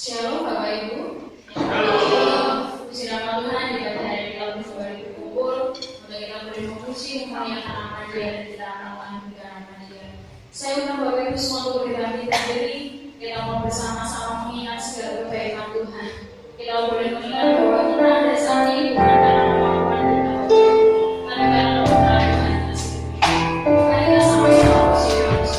Shalom Bapak Ibu. Shalom. Puji nama Tuhan di pada hari kita kembali berkumpul untuk kita boleh memuji, memuliakan nama Dia dan kita akan mengagungkan nama Dia. Saya undang Bapak Ibu semua untuk berdiri berdiri. Kita mau bersama-sama mengingat segala kebaikan Tuhan. Kita boleh mengingat bahwa kita ada saat ini bukan karena kemampuan kita, tapi karena kebenaran Tuhan kita sendiri. Mari kita sama-sama puji Tuhan.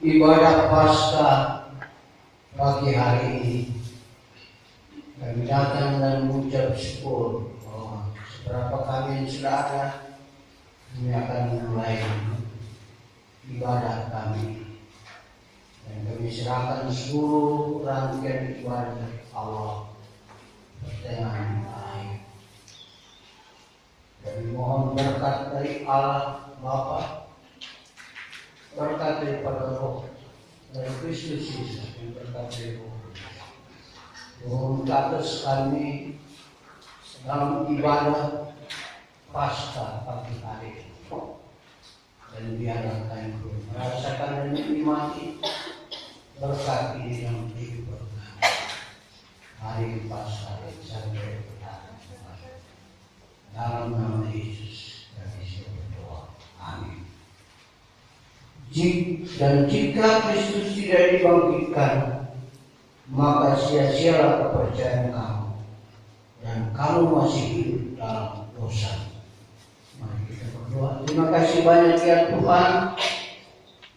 Ibadah Paskah pagi hari ini kami datang dan mengucap syukur bahwa seberapa kami yang sudah ada, kami akan mulai ibadah kami dan kami serahkan seluruh rangkaian ibadah Allah pertengahan air. Kami mohon berkat dari Allah Bapa, berkat daripada Roh dari Kristus Yesus, yang berkat dari Roh. Mohon atas kami dalam ibadah Paskah pagi hari, dan biarlah kami merasakan dan menikmati berkat ini yang kehidupan hari Paskah yang sampai bertahan. Dalam nama Yesus kami berdoa. Amin. Dan jika Kristus tidak dibangkitkan, maka sia-sialah kepercayaan kamu dan kamu masih hidup dalam dosa. Mari kita berdoa. Terima kasih banyak ya Tuhan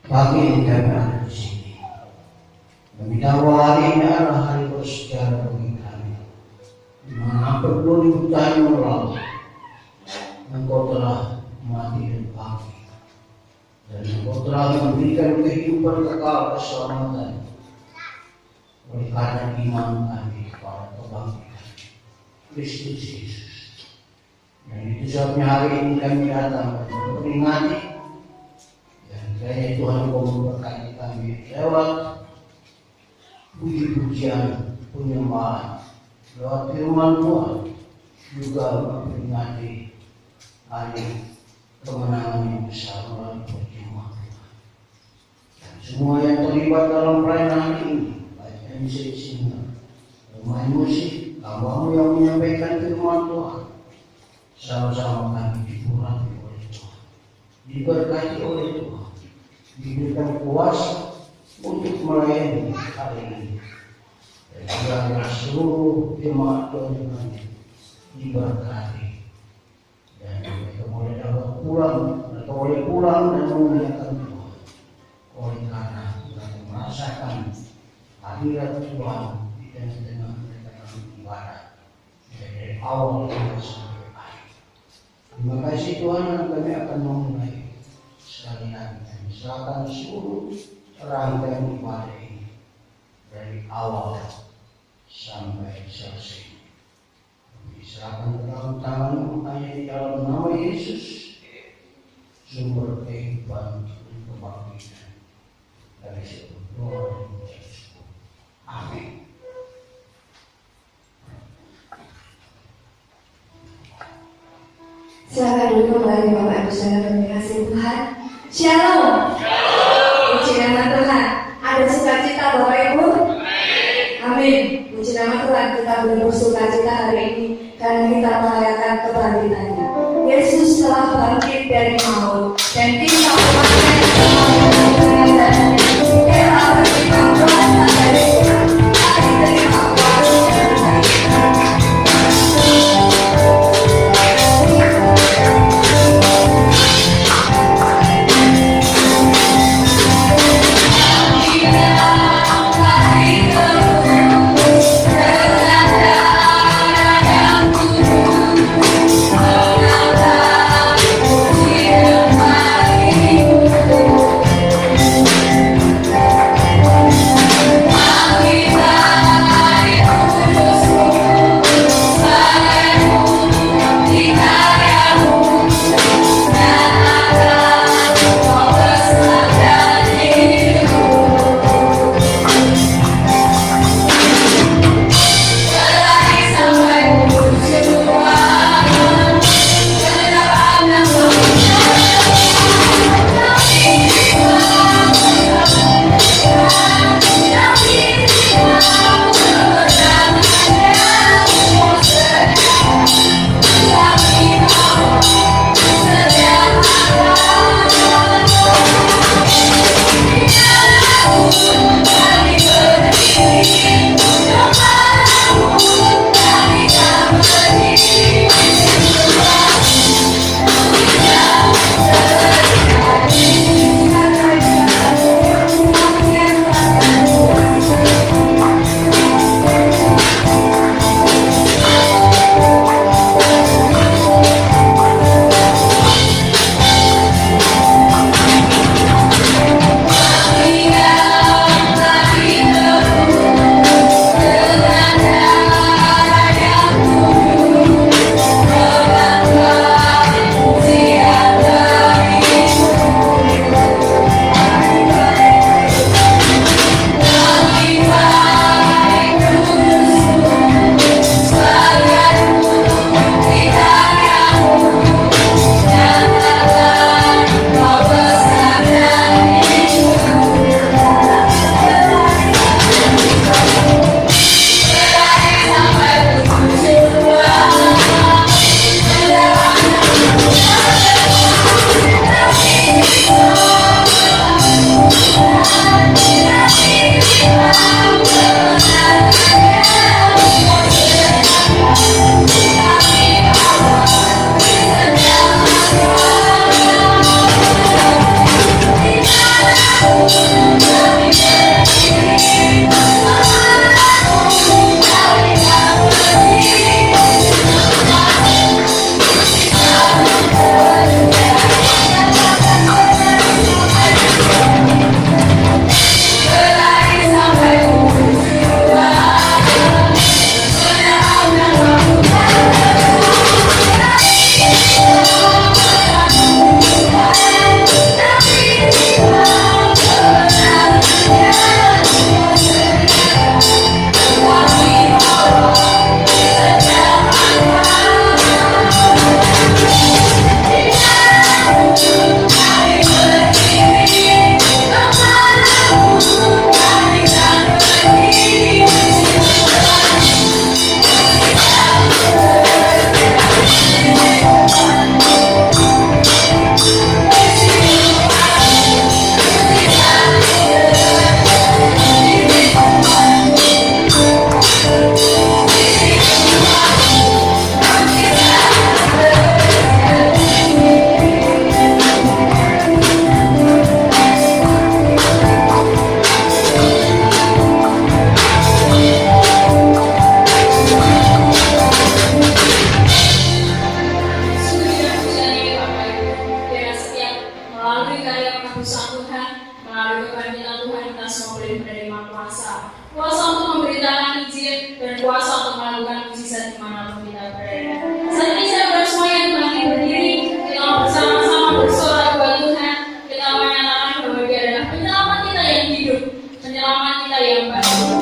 bagi yang kami ada di sini. Kami tahu hari ini adalah hari bersejarah bagi kami. Di mana hampir 2000 tahun yang lalu Engkau telah mati dan bangkit, dan Engkau telah memberikan kehidupan kekal keselamatan oleh karena iman kami kepada kebangkitan Kristus Yesus. Dan itu sebabnya hari ini kami datang untuk memperingati, dan kiranya Tuhan Engkau memberkati kami lewat puji-pujian penyembahan, lewat firman Tuhan, juga memperingati hari kemenangan yang besar melalui perjuangan Tuhan. Dan semua yang terlibat dalam pelayanan ini, baik MC Singa, pemain musik, hambamu yang menyampaikan firman Tuhan, sama-sama kami diurapi oleh Tuhan, diberkati oleh Tuhan, diberikan kuasa untuk melayani hari ini. Dan juga seluruh jemaat Tuhan diberkati, dan mereka boleh dapat pulang atau boleh pulang dan memuliakan Tuhan oleh karena mereka merasakan hadirat Tuhan di tengah-tengah mereka dalam ibadah dari awal sampai akhir. Terima kasih Tuhan, dan kami akan memulai sekali lagi kami serahkan seluruh rangkaian ibadah ini dari awal sampai selesai. Serahkan ke dalam tangan hanya di dalam nama Yesus, sumber kehidupan dan kebangkitan dari seluruh doa dan Yesus. Amin. Silakan duduk kembali Bapak Ibu Saudara terkasih Tuhan. Shalom. Puji nama Tuhan. Ada sukacita Bapak Ibu? Amin. Puji nama Tuhan, kita boleh bersukacita hari ini karena kita merayakan kebangkitannya. Yesus telah bangkit dari maut dan kita memakai kebangkitannya. Kita berterima kasih dari Tuhan. Mari terima kasih. Thank you. kuasa untuk memberitakan Injil, dan kuasa untuk melakukan mujizat dimanapun kita berada. Saat ini saya bersemuanya kembali berdiri, kita bersama-sama bersorak buat Tuhan, kita menyatakan bahwa Dia adalah penyelamat kita yang hidup, penyelamat kita yang baik.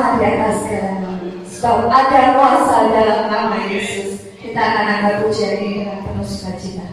nama di atas segala nama. Sebab ada kuasa dalam nama Yesus. Kita akan angkat pujian ini dengan penuh sukacita.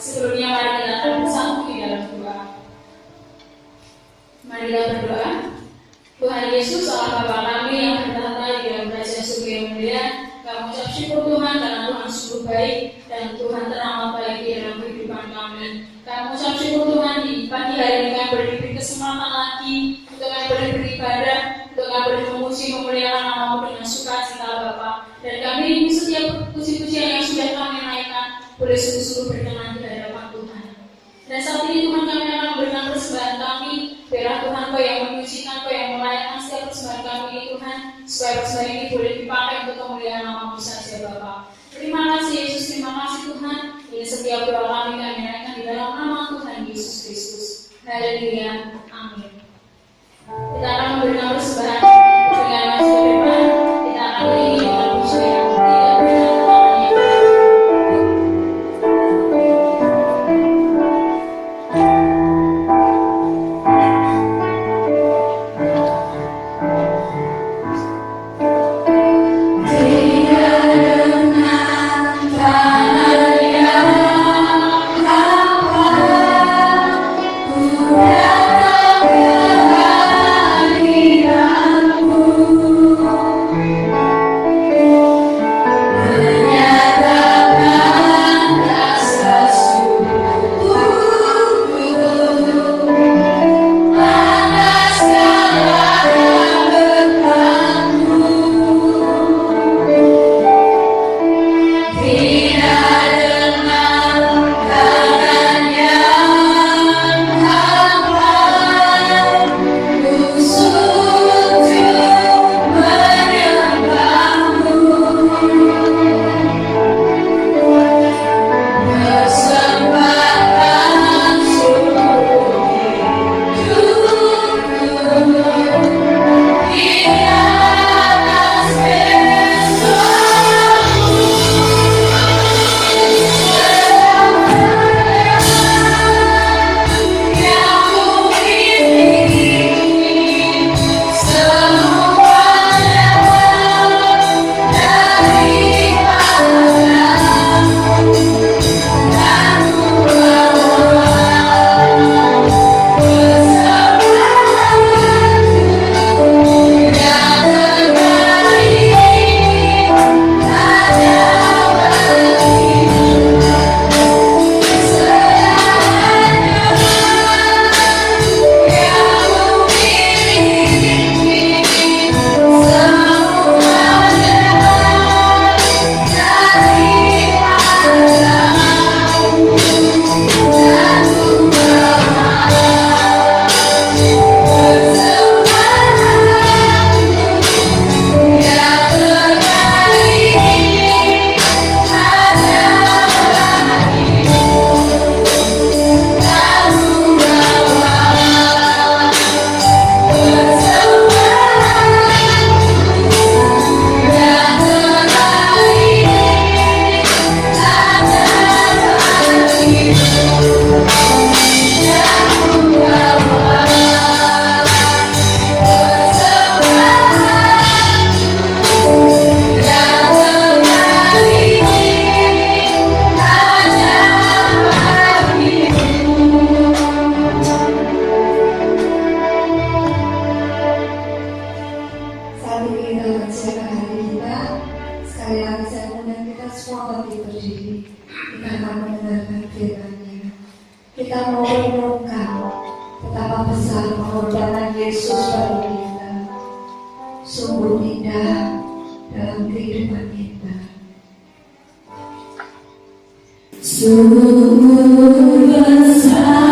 Sebelumnya mari kita akan bersatu di dalam doa. Mari kita berdoa. Tuhan Yesus, Allah Bapa kami yang bertahta di dalam kerajaan surga yang mulia, kami ucap syukur Tuhan karena Tuhan sungguh baik dan Tuhan teramat baik di dalam kehidupan kami. Kami ucap syukur Tuhan di pagi hari ini kami berdiberi kesempatan lagi untuk kami boleh beribadah, untuk kami boleh memuji memuliakan nama-Mu dengan sukacita Bapa. Dan kami ini setiap puji-pujian yang sudah kami naikkan boleh sungguh-sungguh berkenan di hadapan Tuhan. Dan saat ini Tuhan kami akan memberikan persembahan kami. Biarlah Tuhan Kau yang menyucikan, Kau yang melayani setiap persembahan kami ini Tuhan, supaya persembahan ini boleh dipakai untuk kemuliaan nama-Mu saja Bapa. Terima kasih Yesus, terima kasih Tuhan. Ini setiap doa kami naikkan di dalam nama Tuhan Yesus Kristus. Haleluya. Kita akan memberikan persembahan dengan maju ke depan. Kita akan beriringi dengan puji yang tidak berhenti. Saat ini kita persiapkan hati kita. Sekali lagi saya mengundang kita semua bangkit berdiri. Kita akan mendengarkan firman-Nya. Kita mau merenungkan betapa besar pengorbanan Yesus bagi kita. Sungguh indah dalam kehidupan kita. Sungguh besar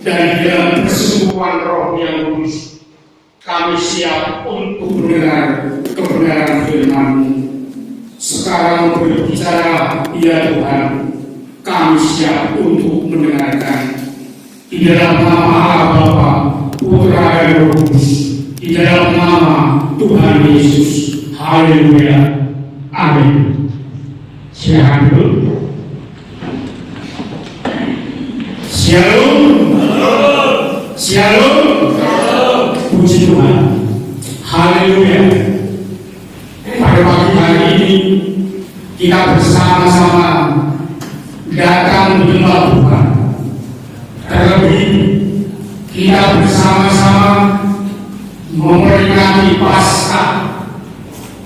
dan di dalam persekutuan Roh yang kudus, kami siap untuk mendengar kebenaran firman-Mu. Sekarang berbicara, ya Tuhan, kami siap untuk mendengarkan. Di dalam nama Allah Bapa, Putra dan Roh Kudus, di dalam nama Tuhan Yesus. Haleluya. Amin. Silakan dulu. Shalom. Shalom. Puji Tuhan. Haleluya. Pada pagi hari ini kita bersama-sama datang menyembah Tuhan. Terlebih kita bersama-sama memperingati Paskah,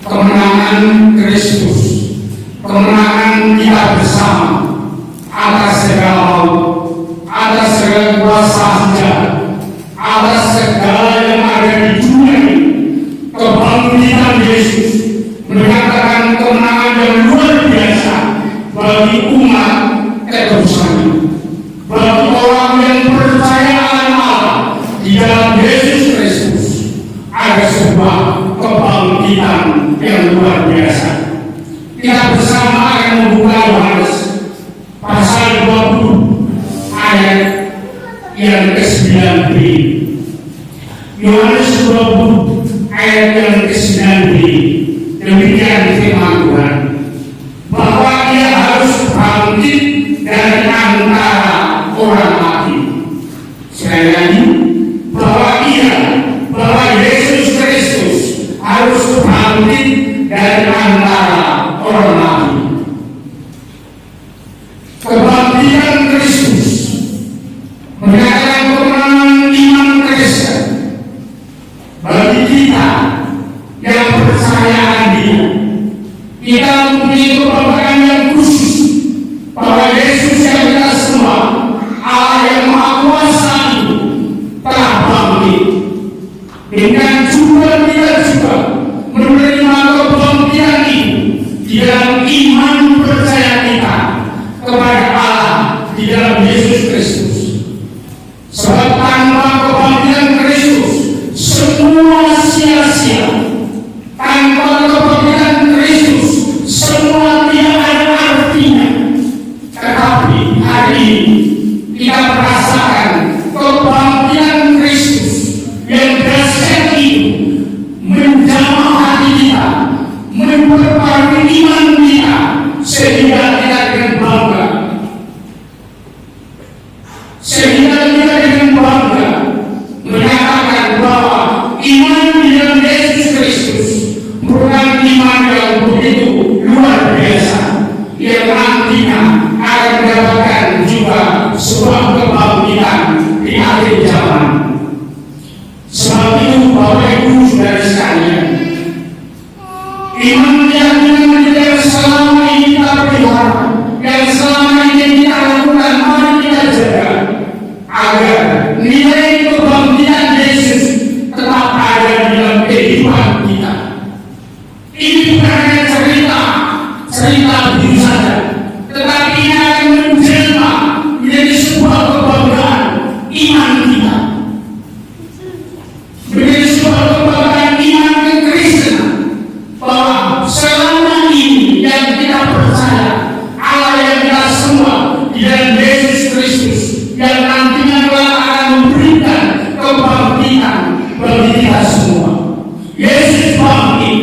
kemenangan Kristus, kemenangan kita bersama atas segala maut, atas segala kuasa jahat, atas segala yang ada di dunia ini. Kebangkitan Yesus menyatakan kemenangan yang luar biasa bagi umat tebusannya, bagi orang yang percaya Allah di dalam Yesus Kristus. Ada sebuah kebangkitan yang luar biasa. Kita bersama akan membuka Yohanes pasal 20 ayat yang ke-9b. Yohanes 20 ayat yang ke-9b. Demikian firman Tuhan, bahwa Ia harus bangkit dari antara orang mati. Sekali lagi, bahwa Yesus Kristus harus bangkit dari antara orang mati. Kebangkitan Kristus menyatakan kemenangan iman Kristen bagi kita yang percaya Dia. Kita mempunyai kebanggaan yang khusus bahwa Yesus yang kita sembah, Allah yang Maha Kuasa itu, telah bangkit. Dengan juga kita juga menerima kebangkitan itu di dalam iman percaya kita kepada Allah di dalam Yesus Kristus. Sebab tanpa kebangkitan Kristus semua sia-sia. Tanpa kebangkitan Kristus semua tidak ada artinya. Tetapi hari ini kita merasakan kebangkitan Kristus yang dahsyat itu menjamah hati kita, memperbarui iman kita, sehingga kita dengan bangga. Menyatakan bahwa iman di dalam Yesus Kristus merupakan iman yang begitu luar biasa, yang nantinya akan mendapatkan juga sebuah kebangkitan di akhir zaman. Sebab itu Bapak Ibu Saudara sekalian, iman yang selama ini kita pelihara, yang selama ini kita lakukan, mari kita jaga agar nilai kebangkitan Yesus tetap ada di dalam kehidupan kita. Ini bukan hanya cerita begitu saja, tetapi ini akan menjelma menjadi sebuah kebanggaan iman kita, menjadi sebuah kebanggaan iman kekristenan, bahwa selama ini yang kita percaya, Allah yang kita sembah di dalam Yesus Kristus, yang nantinya akan memberikan kebangkitan bagi kita semua. Yesus bangkit,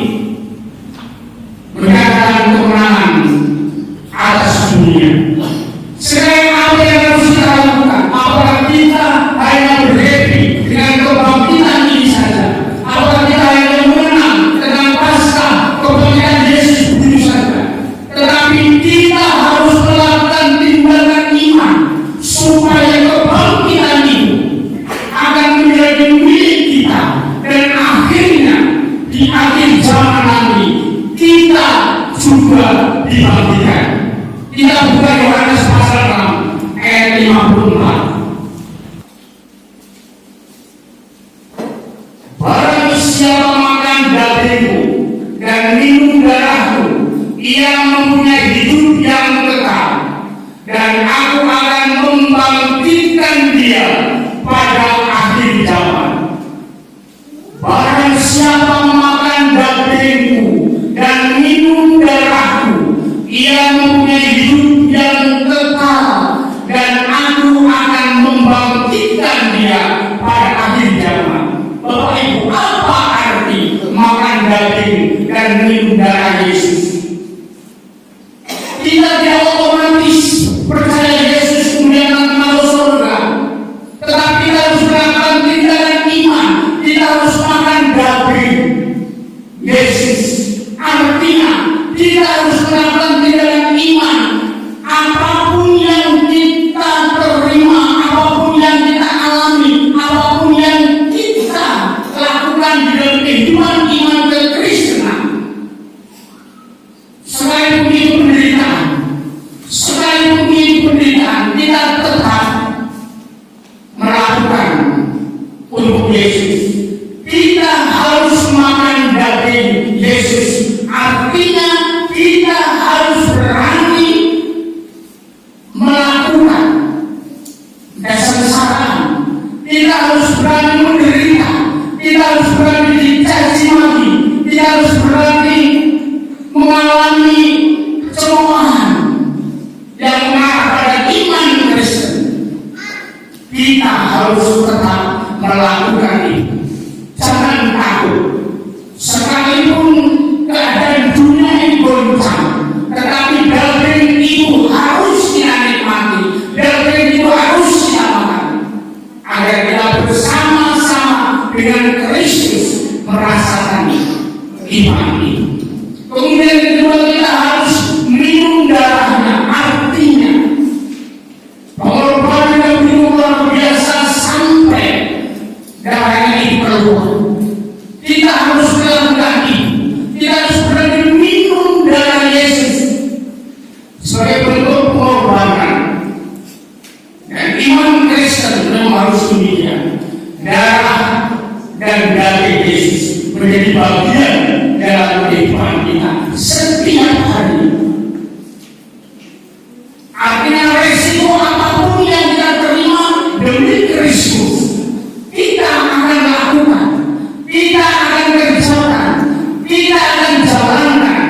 menyatakan kemenangan atas dunia. Sekarang apa yang harus kita lakukan? Apakah kita hanya berhappy dengan kebangkitan ini saja? Apakah kita hanya mengenang tentang Paskah kebangkitan Yesus begitu saja? Tetapi kita harus melakukan tindakan iman supaya kebangkitan itu akan menjadi milik kita, dan akhirnya di akhir zaman nanti kita juga dibangkitkan. Kita buka Yohanes pasal 6 ayat 54. Barang siapa makan dagingku dan minum darahku, ia mempunyai hidup yang kekal, dan aku akan membangkitkan dia daging dan minum darah Yesus. Kita tidak otomatis percaya Yesus kemudian akan masuk surga, tetapi kita harus melakukan tindakan iman. Kita harus makan daging Yesus. Artinya kita harus melakukan tindakan iman. Apapun yang kita terima, apapun yang kita alami, apapun yang kita lakukan di dalam kehidupan iman kekristenan, sekalipun itu penderitaan, kita tetap melakukan untuk Yesus. Kita harus makan daging Yesus. Artinya kita harus berani melakukan kesengsaraan. Kita harus berani menderita. Kita harus berani dicaci maki. Kita harus berani mengalami cemoohan yang mengarah pada iman Kristen. Kita harus tetap melakukan itu. Jangan takut. Sekalipun keadaan dunia ini goncang, tetapi daging itu harus kita nikmati. Daging itu harus kita makan, agar kita bersama-sama dengan Kristus merasakan iman itu. Kemudian kedua, kita harus minum darahnya. Artinya pengorbanan yang begitu luar biasa sampai darahnya itu keluar. Kita harus melakukan itu. Kita harus berani minum darah Yesus sebagai bentuk pengorbanan. Dan iman Kristen memang harus demikian. Darah dan daging Yesus menjadi bagian dalam kehidupan kita setiap hari. Artinya resiko apapun yang kita terima demi Kristus, kita akan lakukan, kita akan kerjakan, kita akan jalankan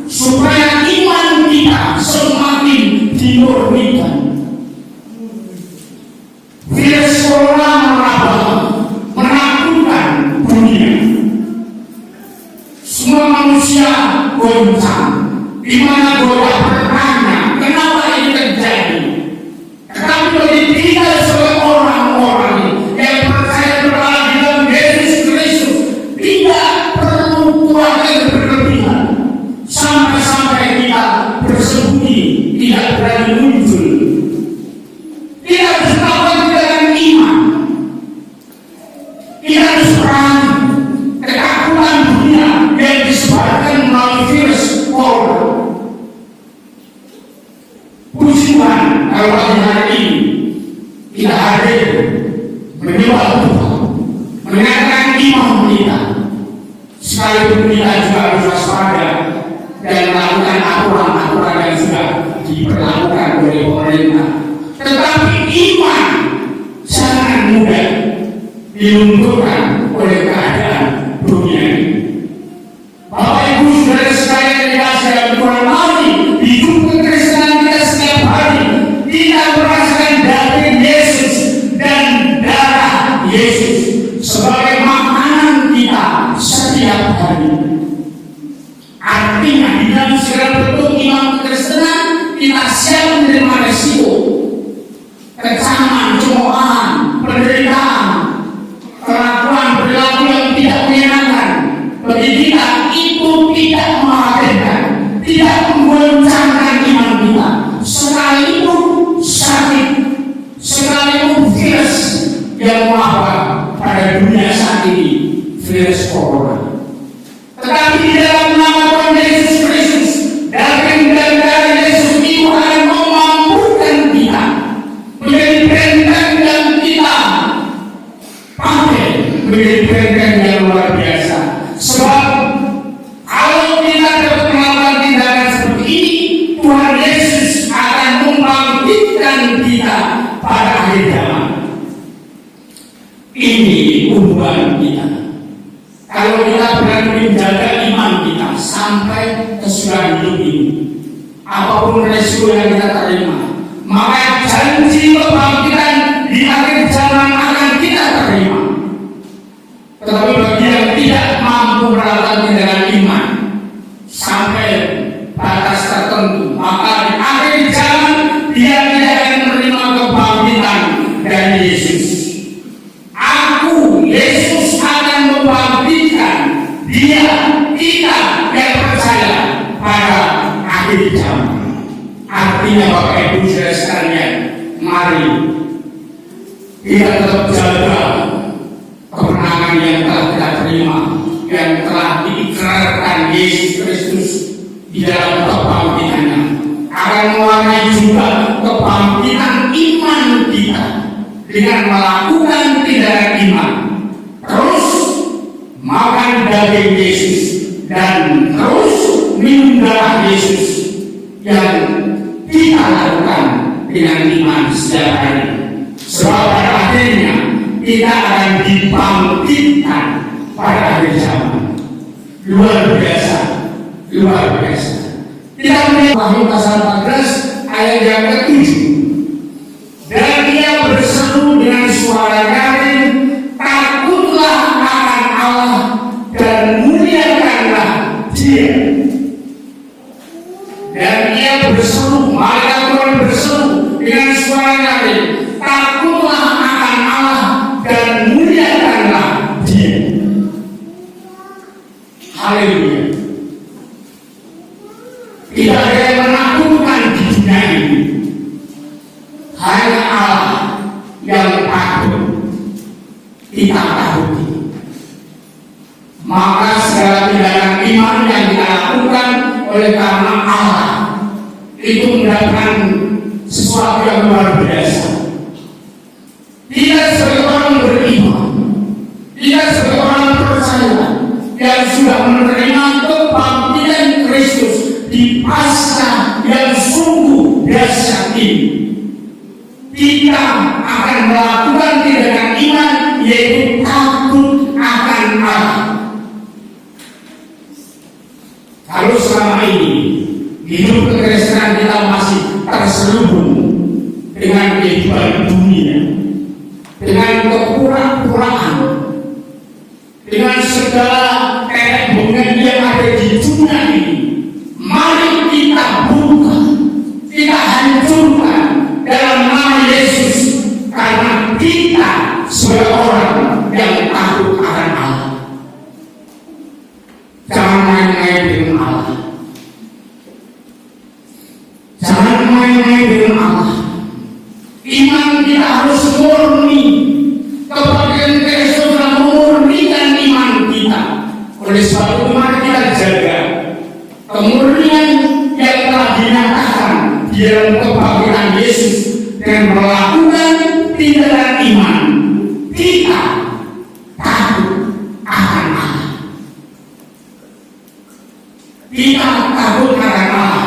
supaya iman kita semakin dimurnikan. Virus corona merabah, menakutkan dunia. Semua manusia goncang, di mana boleh bertanya kenapa ini terjadi. Tetapi bagi kita sebagai orang-orang yang percaya kepada dalam Yesus Kristus, tidak perlu khawatir berlebihan sampai kita bersembunyi, tidak berani muncul. Kita harus melakukan tindakan iman. Kita harus perang ketakutan dunia yang disebabkan melalui virus corona. Puji Tuhan, kalau pagi hari ini kita hadir menyembah Tuhan, mendengarkan iman kita. Sekalipun kita juga harus waspada dan melakukan aturan-aturan yang sudah diberlakukan oleh pemerintah. Tetapi iman sangat mudah dilunturkan oleh keadaan dunia ini. Bapak Ibu saudara sekalian yang dikasihi Tuhan, mari hidup kekristenan kita setiap hari kita merasakan daging Yesus dan darah Yesus sebagai makanan kita setiap hari. Artinya di dalam segala bentuk iman kekristenan kita siap menerima resiko, kecaman, cemoohan, penderitaan, kelakuan perilaku yang tidak menyenangkan bagi kita. Itu tidak menghadirkan, tidak menggoncangkan iman kita. Sekalipun sakit, sekalipun virus yang mewabah pada dunia saat ini, virus corona. Tetapi di dalam nama Tuhan Yesus Kristus, daging dan darah Yesus itu akan memampukan kita menjadi benteng yang kita pakai, menjadi benteng yang luar biasa. Sebab kalau kita dapat melakukan tindakan seperti ini, Tuhan Yesus akan membangkitkan kita pada akhir zaman. Ini hubungan kita. Kalau kita berani menjaga iman kita sampai kesudahan hidup ini, apapun resiko yang kita terima, maka janji kebangkitan di akhir zaman akan kita terima. Tetapi bagi yang tidak mampu melakukan tindakan zaman. Artinya Bapak Ibu saudara sekalian, mari kita tetap jaga kemenangan yang telah kita terima, yang telah diikrarkan Yesus Kristus di dalam kebangkitannya, akan mewarnai juga kebangkitan iman kita dengan melakukan tindakan iman, terus makan daging Yesus dan terus minum darah Yesus yang kita lakukan dengan iman setiap hari. Sebab pada akhirnya kita akan dibangkitkan pada akhir zaman. Luar biasa, luar biasa. Kita melihat Wahyu pasal 14 ayat yang ke-7. Dan dia berseru dengan suara nyaring, takutlah akan Allah dan muliakanlah Dia. Dan dia berseru, malaikat Tuhan berseru dengan suara nyaring, takutlah akan Allah dan muliakanlah Dia. Haleluya. Tidak ada yang menakutkan di dunia ini, hanya Allah yang takut kita takuti. Maka segala tindakan iman yang kita lakukan oleh karena Allah itu mendapatkan sesuatu yang luar biasa. Tidak sebagai orang beriman, tidak sebagai orang percaya yang sudah menerima kebangkitan Kristus di Paskah yang sungguh dahsyat ini, kita akan melakukan tindakan iman, yaitu takut akan Allah. Kalau selama ini hidup kekristenan kita masih terselubung dengan kehidupan dunia, dengan kepura-puraan, dengan segala tetek bengek yang ada di dunia ini, mari kita buka, kita hancurkan dalam nama Yesus, karena kita sebagai orang yang takut akan Allah. Jangan main-main dengan Allah. Jangan main-main dengan Allah. Iman kita harus murni. Kebangkitan Kristus telah memurnikan iman kita. Oleh sebab itu mari kita jaga kemurnian yang telah dinyatakan di dalam kebangkitan Yesus dengan melakukan tindakan iman. Kita takut akan Allah. Kita takut akan Allah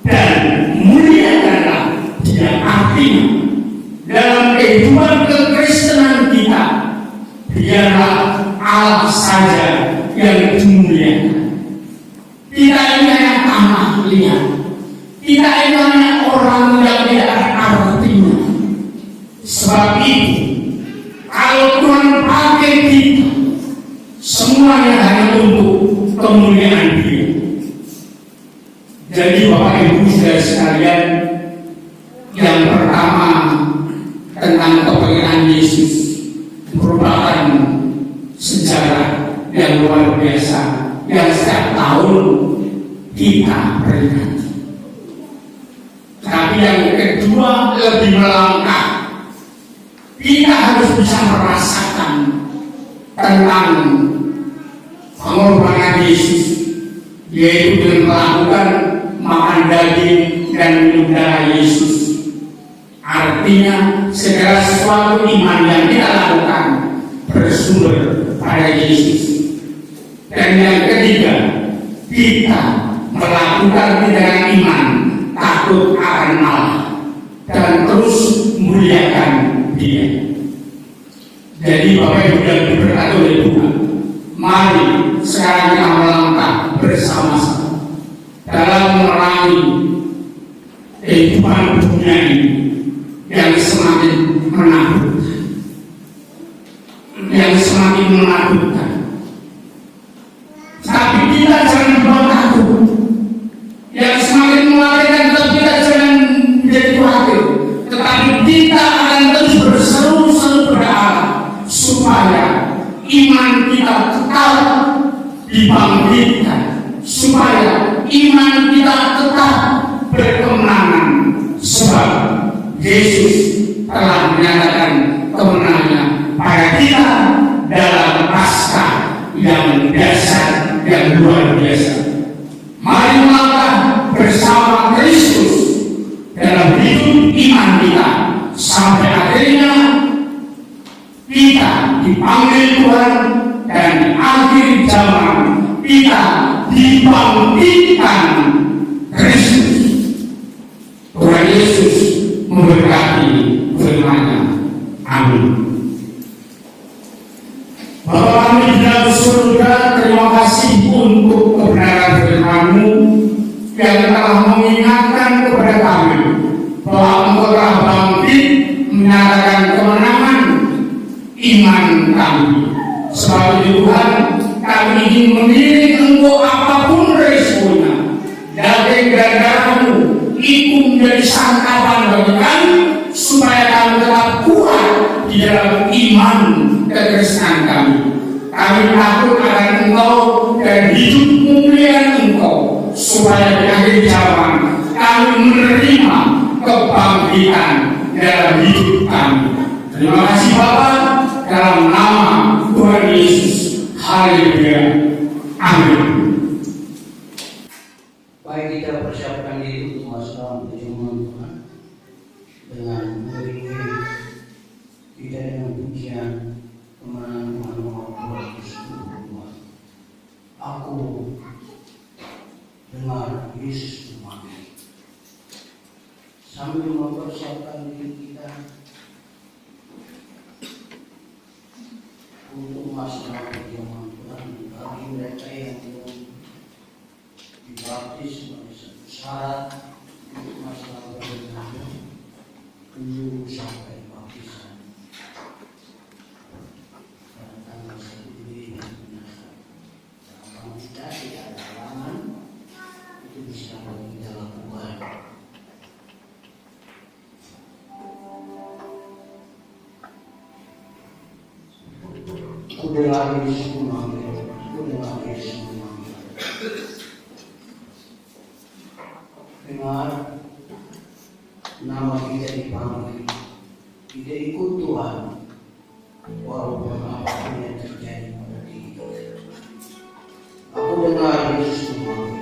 dan muliakanlah Dia. Artinya dalam kehidupan kekristenan kita, biarlah Allah saja yang dimuliakan. Tidak ini hanya tanah liat, tidak ini hanya orang yang tidak ada artinya. Sebab itu, kalau Tuhan pakai kita, semuanya hanya untuk kemuliaan Dia. Jadi Bapak Ibu saudara sekalian, yang pertama tentang kebangkitan Yesus merupakan sejarah yang luar biasa yang setiap tahun kita peringati. Tapi yang kedua lebih melangkah, kita harus bisa merasakan tentang pengorbanan Yesus, yaitu dengan melakukan makan daging dan minum darah Yesus. Artinya segala sesuatu iman yang kita lakukan bersumber pada Yesus. Dan yang ketiga, kita melakukan tindakan iman, takut akan Allah dan terus muliakan Dia. Jadi Bapak Ibu yang diberkati oleh Tuhan, mari sekarang kita melangkah bersama-sama dalam memerangi kehidupan dunia ini yang semakin menakutkan, Tapi kita jangan buat takut. Yang semakin melarikan, tetap kita jangan menjadi khawatir. Tetapi kita akan terus berseru-seru berdoa supaya iman kita tetap dibangkitkan, supaya iman kita tetap berkemenangan, sebab Yesus telah menyatakan kemenangannya pada kita dalam Paskah yang dasar yang luar biasa. Mari melangkah bersama Kristus dalam hidup iman kita sampai akhirnya kita dipanggil Tuhan dan di akhir zaman kita dibangkitkan Kristus. Tuhan Yesus memberkati firman-Nya. Amin. Bapa kami di dalam surga, terima kasih untuk kebenaran firman-Mu yang telah mengingatkan kepada kami bahwa Engkau telah bangkit menyatakan kemenangan iman kami. Sebab itu Tuhan, kami ingin mengiring Engkau apapun resikonya. Daging dan darah-Mu itu menjadi santapan bagi kami supaya kami tetap kuat di dalam iman kekristenan kami. Kami takut akan Engkau dan hidup kemuliaan Engkau, supaya di akhir zaman kami menerima kebangkitan dalam hidup kami. Terima kasih Bapa, dalam nama Tuhan Yesus. Haleluya. Amin. Baik, kita persiapkan diri untuk masuk dalam perjamuan Tuhan dengan mengiringi kita dengan pujian kemenangan Tuhan nomor 272. Aku dengar Yesus memanggil. Sambil mempersiapkan diri kita untuk masuk dalam perjamuan Tuhan, bagi mereka yang belum dibaptis sebagai satu syarat untuk masuk dalam perjamuan Tuhan, tunggu sampai baptisan pada tanggal 1 Juli yang mendatang. Kalau tidak ada halangan, itu bisa kita lakukan. Ku dengar Yesus memanggil, ku dengar Yesus memanggil. Dengar nama kita dipanggil, kita ikut Tuhan, walaupun apapun yang terjadi pada diri kita. Aku dengar Yesus memanggil.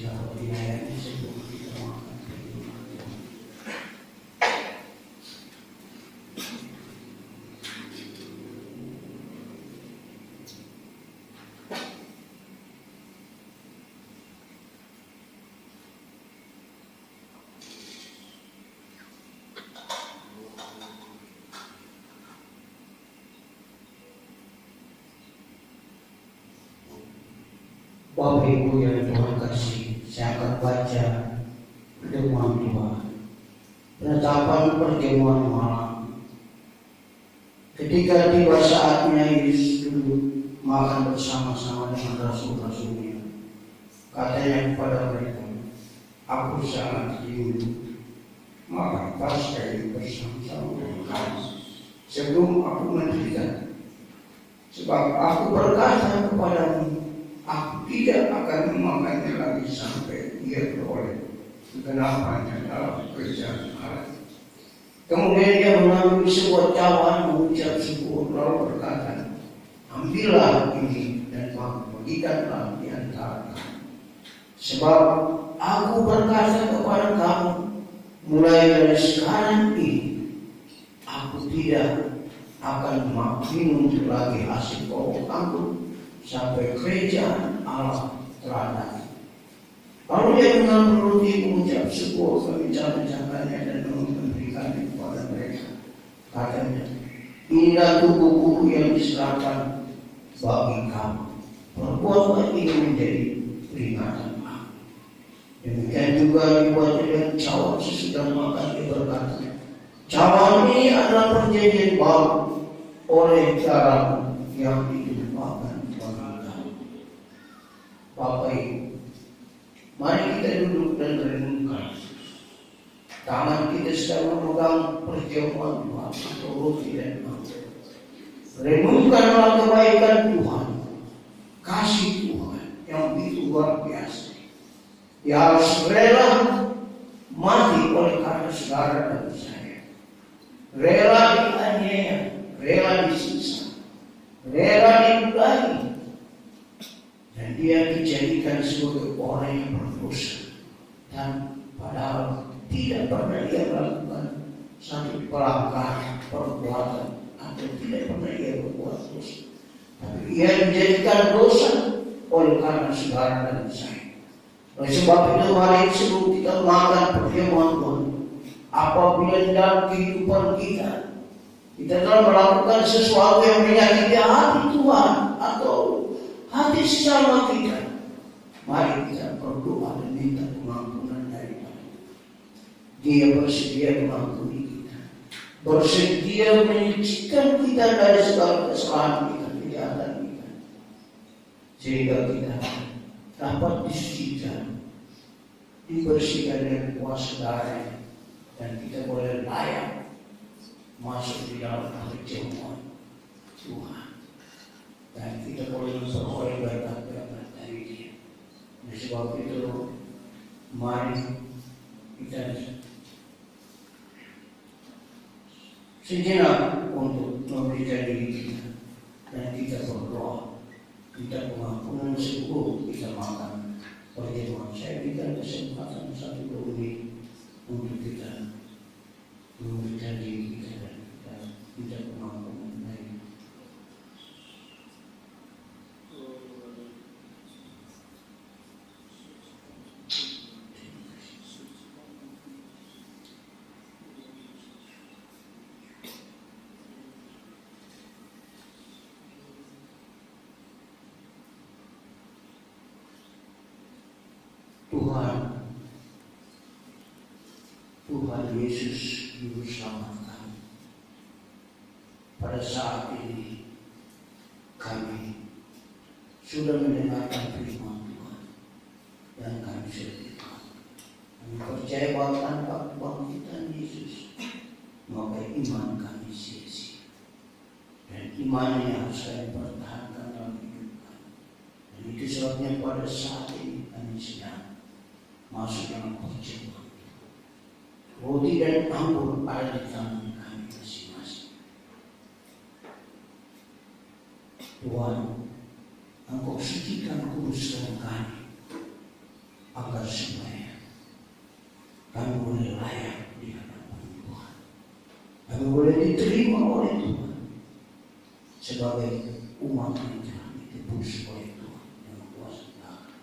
segala biayanya sebelum kita makan firman Tuhan. Bapak Ibu yang Tuhan kasih, saya akan baca firman Tuhan. Penetapan perjamuan malam. Ketika tiba saatnya Yesus duduk makan bersama-sama dengan rasul-rasulnya, katanya kepada mereka, aku sangat rindu makan Paskah ini bersama-sama dengan kamu sebelum aku menderita. Sebab aku berkata kepadamu, aku tidak akan memakannya lagi sampai ia beroleh kegenapannya dalam kerajaan Allah. Kemudian dia mengambil sebuah cawan, mengucap syukur, lalu berkata, ambillah ini dan bagikanlah di antara kamu. Sebab aku berkata kepada kamu, mulai dari sekarang ini, aku tidak akan minum lagi hasil pokok anggur sampai kerajaan Allah telah datang. Lalu dia mengambil roti, mengucap syukur, memecah-mecahkannya dan memberikannya kepada mereka. Katanya, inilah tubuhku yang diserahkan bagi kamu. Perbuatlah ini menjadi peringatan aku. Demikian juga dibuat dengan cawan sesudah makan. Dia berkata, cawan ini adalah perjanjian baru oleh cara yang ditumpahkan. Bapak Ibu, mari kita duduk dan renungkan. Tangan kita sedang memegang perjamuan Tuhan atau roti dan anggur. Renungkanlah kebaikan Tuhan, kasih Tuhan yang begitu luar biasa. Dia harus rela mati oleh karena saudara dan saya. Rela dianiaya, rela disiksa, rela diludahi. Dan dia dijadikan sebagai orang yang berdosa. Dan padahal tidak pernah ia melakukan satu pelanggaran perbuatan atau tidak pernah ia berbuat dosa. Tapi ia dijadikan dosa oleh karena saudara dan saya. Oleh sebab itu mari sebelum kita makan perjamuan Tuhan, apabila dalam kehidupan kita telah melakukan sesuatu yang menyakiti hati Tuhan atau hati sesama kita, mari kita berdoa dan minta pengampunan daripada Dia. Bersedia mengampuni kita, bersedia menyucikan kita dari segala kesalahan kita, kejahatan kita, sehingga kita dapat disucikan, dibersihkan dari kuasa darah, dan kita boleh layak masuk di dalam perjamuan Tuhan. Dan kita boleh memperoleh berkat-berkat dari Dia. Oleh sebab itu, mari kita sejenak untuk memberikan diri kita dan kita berdoa, kita pengampunan sebelum kita makan perjamuan. Saya berikan kesempatan 1-2 menit untuk kita memberikan diri kita dan kita pengampunan dari Tuhan Yesus Juru Selamat kami. Pada saat ini kami sudah mendengarkan firman Tuhan dan kami sudah kami percaya bahwa tanpa kebangkitan Yesus maka iman kami sia-sia, dan iman yang harus kami pertahankan dalam hidup kami. Dan itu sebabnya pada saat ini kami sedang masuk dalam perjamuan. Roti dan anggur ada di tangan kami masing-masing. Tuhan, Engkau sucikan kuduskan kami. agar supaya kami boleh layak di hadapan Tuhan. Kami boleh diterima oleh Tuhan sebagai umat yang telah ditebus oleh Tuhan yang kuasa negara.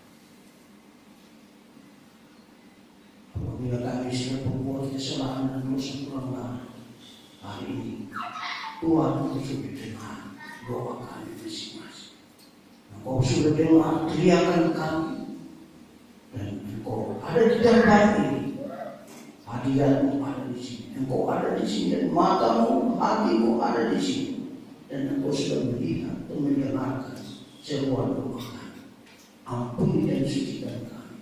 Apabila kami sudah berbuat kesalahan dan dosa pelanggaran, hari ini Tuhan sudah dengar doa kami masing-masing. Engkau sudah dengar teriakan kami, dan Engkau ada di tempat ini. Hadiratmu ada di sini. Engkau ada di sini, dan matamu, hatimu ada di sini. Dan Engkau sudah melihat dan mendengarkan seruan doa kami. Ampuni dan sucikan kami,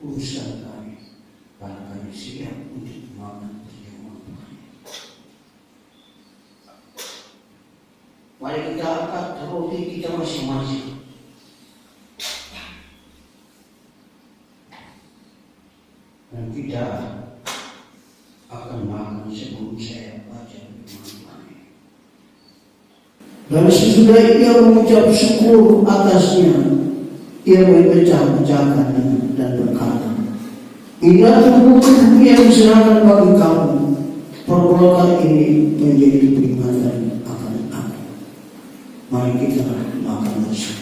urusan kami, karena kami siap untuk memakan perjamuan Tuhan. Mari kita angkat roti kita masing-masing. Dan kita akan makan sebelum saya baca firman Tuhan. Dan sesudah ia mengucap syukur atasnya, ia memecah-pecahkan dan berkata, inilah tubuhku yang diserahkan bagi kamu. Perbuatan ini menjadi peringatan akan aku. Mari kita makan bersama.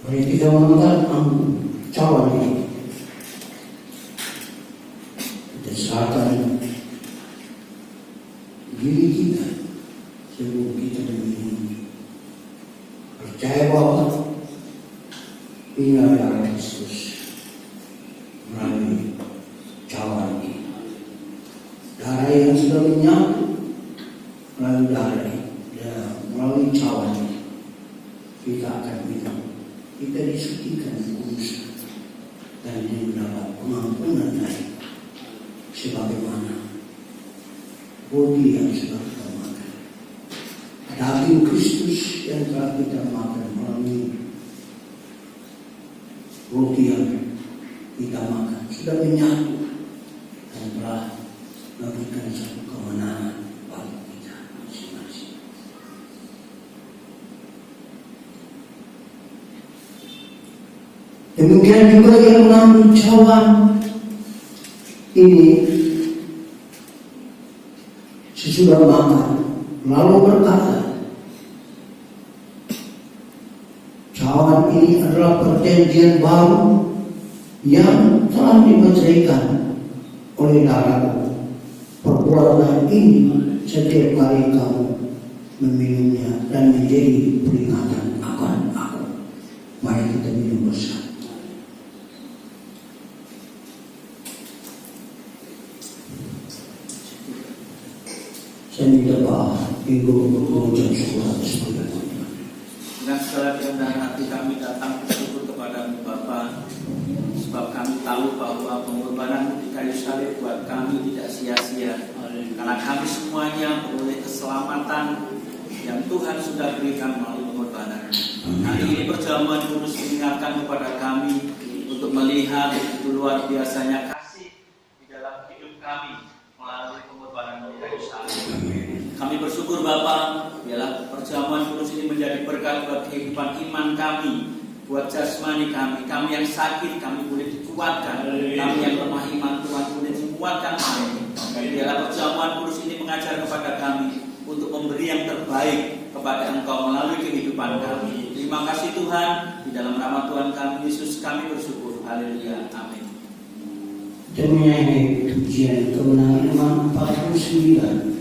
Mari kita mengangkat cawan ini. Kita serahkan diri kita sebelum kita meminum. Percaya bahwa ini adalah Kristus melalui cawan ini. Darah yang sudah menyatu melalui darah ini, melalui cawan ini, kita akan minum. Kita disucikan kudus dan mendapat pengampunan dari sebagaimana bodi yang sudah kita makan. Daging Kristus yang telah kita makan melalui roti yang kita makan sudah menyatu dan telah memberikan satu kemenangan bagi kita masing-masing. Demikian juga yang mengambil cawan ini sesudah makan, lalu berkata, cawan ini adalah perjanjian baru yang telah dimeteraikan oleh darahku. Perbuatan ini setiap kali kamu meminumnya dan menjadi peringatan akan aku. Mari kita minum bersama. Saya minta Ibu mengucap syukur atas pemberian. Dengan segala kerendahan hati kami datang bersyukur kepada-Mu Bapa, sebab kami tahu bahwa pengorbanan di kayu salib buat kami tidak sia-sia, karena kami semuanya beroleh keselamatan yang Tuhan sudah berikan melalui pengorbanan. Hari ini perjamuan kudus mengingatkan kepada kami untuk melihat itu luar biasanya kasih di dalam hidup kami melalui pengorbanan di kayu salib. Kami bersyukur Bapa, biarlah perjamuan kudus ini menjadi berkat buat kehidupan iman kami, buat jasmani kami yang sakit kami boleh dikuatkan, kami yang lemah iman Tuhan boleh dikuatkan kami. Biarlah perjamuan kudus ini mengajar kepada kami untuk memberi yang terbaik kepada Engkau melalui kehidupan kami. Terima kasih Tuhan, di dalam nama Tuhan kami Yesus kami bersyukur. Haleluya, amin. Demi pujian kemenangan iman 49.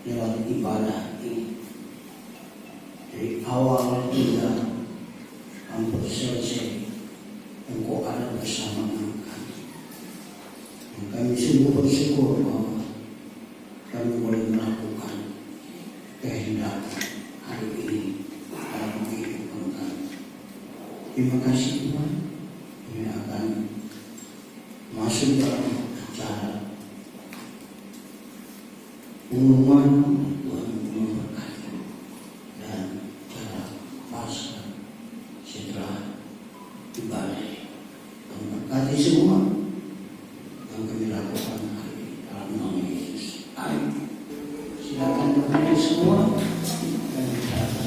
dalam ibadah ini. Dari awal hingga hampir selesai, Engkau ada bersama kami. Dan kami sungguh bersyukur bahwa kami boleh melakukan kehendak hari ini dalam kehidupan kami. Terima kasih Tuhan. Kami akan masuk dalam acara pengumuman Tuhan memberkati dan cara pasca setelah ibadah. Memberkati semua yang kami lakukan hari ini dalam nama Yesus. Amin. Silakan berdiri semua dan silakan.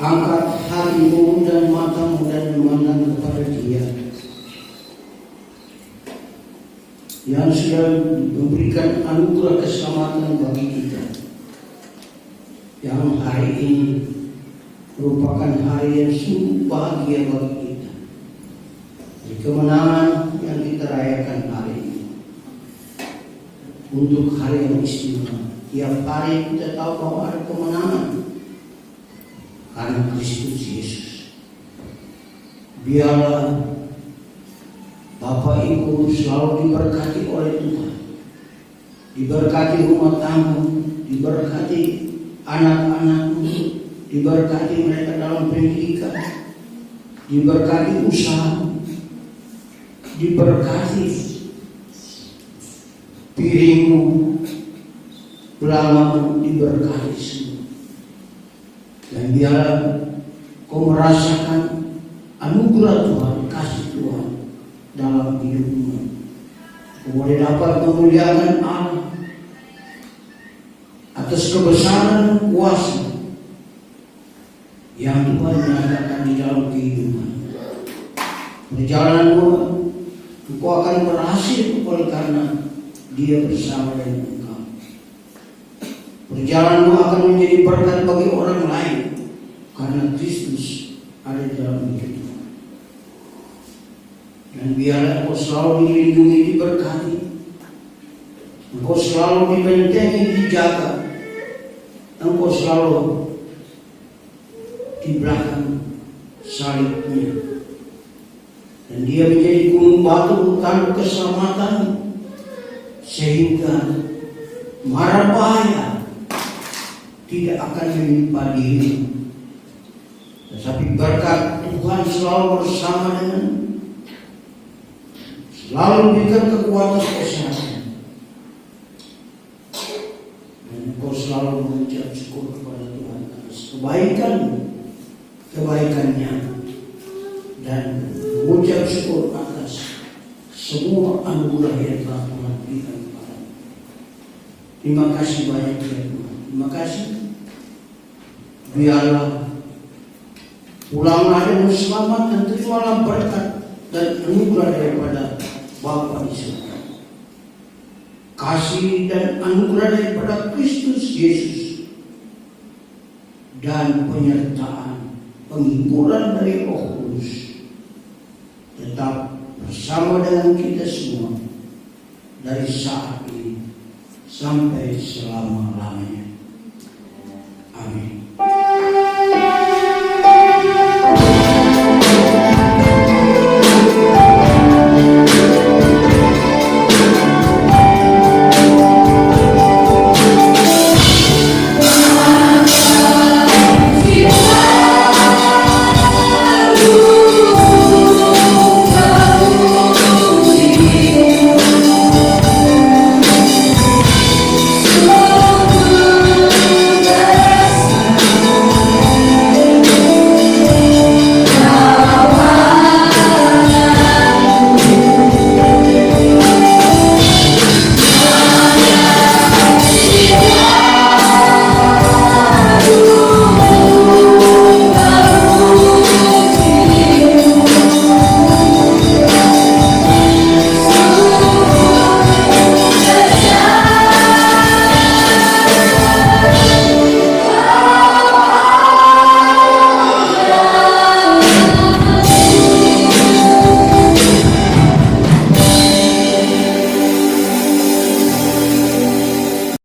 Angkat hatimu dan matamu dan memandang kepada Dia yang sudah memberikan anugerah keselamatan bagi kita, yang hari ini merupakan hari yang sungguh bahagia bagi kita, di kemenangan yang kita rayakan hari ini. Untuk hari yang istimewa, tiap hari kita tahu bahwa ada kemenangan karena Kristus Yesus. Biarlah Bapak Ibu selalu diberkati oleh Tuhan, diberkati rumah tangga, diberkati anak-anakmu, diberkati mereka dalam pendidikan, diberkati usaha, diberkati piringmu, pelamamu, diberkati semua. Dan biarlah kau merasakan anugerah Tuhan, kasih Tuhan dalam hidupmu. Kau boleh dapat memuliakan Allah atas kebesaran kuasa yang Tuhan nyatakan di dalam kehidupan. Perjalananmu, engkau akan berhasil oleh karena Dia bersama dengan engkau. Perjalananmu akan menjadi berkat bagi orang lain karena Kristus ada di dalam hidupmu. Dan biarlah engkau selalu dilindungi, diberkati, engkau selalu dibentengi, dijaga, engkau selalu di belakang salibnya. Dan Dia menjadi gunung batu tanduk keselamatan sehingga mara bahaya tidak akan menimpa diri. Tetapi berkat Tuhan selalu bersama dengan, selalu berikan kekuatan kesehatan. Dan engkau selalu mengucap syukur kepada Tuhan atas kebaikannya, dan mengucap syukur atas semua anugerah yang telah Tuhan berikan kepada. Terima kasih banyak ya Tuhan. Terima kasih. Biarlah pulanglah dengan selamat dan terimalah berkat dan anugerah daripada Bapa di surga. Kasih dan anugerah daripada Kristus Yesus dan penyertaan penghiburan dari Roh Kudus tetap bersama dengan kita semua dari saat ini sampai selama-lamanya. Amin.